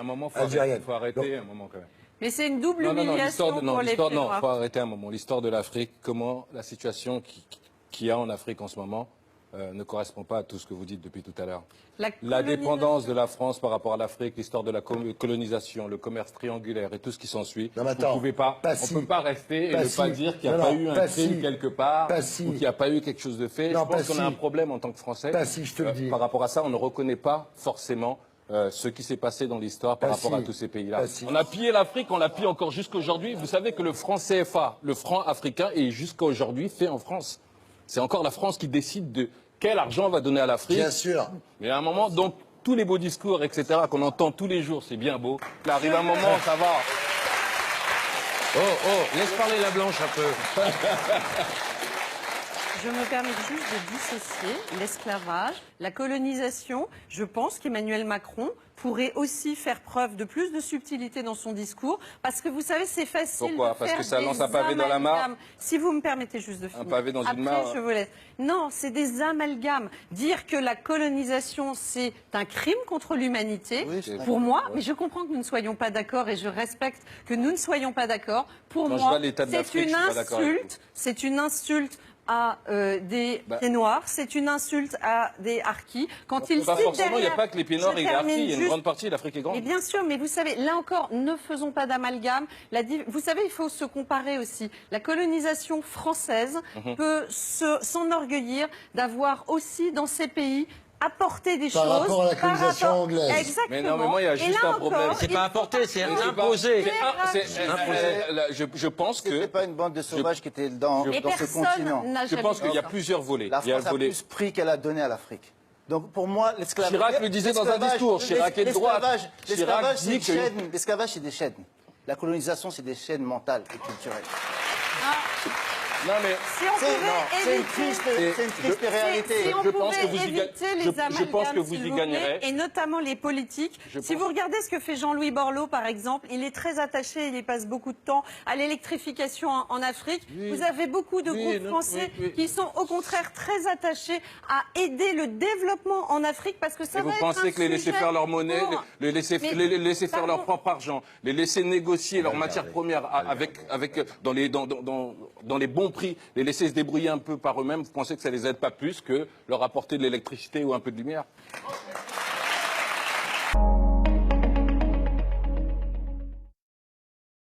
un moment, algérienne. Il faut arrêter un moment quand même. Mais c'est une double humiliation pour les Non, il Férois. faut arrêter un moment. L'histoire de l'Afrique, comment la situation qu'il y a en Afrique en ce moment ne correspond pas à tout ce que vous dites depuis tout à l'heure. La dépendance de la France par rapport à l'Afrique, l'histoire de la colonisation, le commerce triangulaire et tout ce qui s'ensuit. On ne peut pas rester et ne pas dire qu'il n'y a pas eu un crime quelque part ou qu'il n'y a pas eu quelque chose de fait. Je pense qu'on a un problème en tant que Français. Par rapport à ça, on ne reconnaît pas forcément ce qui s'est passé dans l'histoire par rapport à tous ces pays-là. On a pillé l'Afrique, on la pille encore jusqu'à aujourd'hui. Vous savez que le franc CFA, le franc africain, est jusqu'à aujourd'hui fait en France. C'est encore la France qui décide de quel argent on va donner à l'Afrique. Bien sûr. Mais à un moment, donc, tous les beaux discours, etc., qu'on entend tous les jours, c'est bien beau. Il arrive un moment, ça va. Laisse parler la blanche un peu. Je me permets juste de dissocier l'esclavage, la colonisation. Je pense qu'Emmanuel Macron pourrait aussi faire preuve de plus de subtilité dans son discours, parce que vous savez, c'est facile. Pourquoi? Parce que ça lance un pavé dans la mare. Si vous me permettez juste de finir. Un pavé dans une mare. Après, je vous laisse. Non, c'est des amalgames. Dire que la colonisation, c'est un crime contre l'humanité, pour moi, mais je comprends que nous ne soyons pas d'accord et je respecte que nous ne soyons pas d'accord. Pour moi, c'est une insulte à des pieds noirs, c'est une insulte à des harkis. Quand ils pas forcément, il n'y a pas que les pieds noirs et les harkis, il y a une grande partie de l'Afrique est grande. Et bien sûr, mais vous savez, là encore, ne faisons pas d'amalgame. Vous savez, il faut se comparer aussi. La colonisation française peut s'enorgueillir d'avoir aussi dans ces pays apporter des choses par rapport à la colonisation anglaise. Exactement. Mais non, mais moi, il y a juste un problème. C'est pas apporter, c'est imposer. Je pense que... C'était pas une bande de sauvages qui était dans ce continent. Je pense qu'il y a plusieurs volets. La France a plus pris qu'elle a donné à l'Afrique. Donc pour moi, l'esclavage... Chirac le disait dans un discours. Chirac est de droite. L'esclavage, c'est des chaînes. La colonisation, c'est des chaînes mentales et culturelles. Non, mais c'est une triste réalité. Si on pouvait éviter les amalgames, je pense que vous y gagnerez. Et notamment les politiques. Si vous regardez ce que fait Jean-Louis Borloo, par exemple, il est très attaché, il y passe beaucoup de temps à l'électrification en Afrique. Vous avez beaucoup de groupes français qui sont au contraire très attachés à aider le développement en Afrique parce que ça va être un sujet. Vous pensez que les laisser faire leur monnaie, les laisser faire leur propre argent, les laisser négocier leurs matières premières dans les bons prix, les laisser se débrouiller un peu par eux-mêmes, vous pensez que ça les aide pas plus que leur apporter de l'électricité ou un peu de lumière?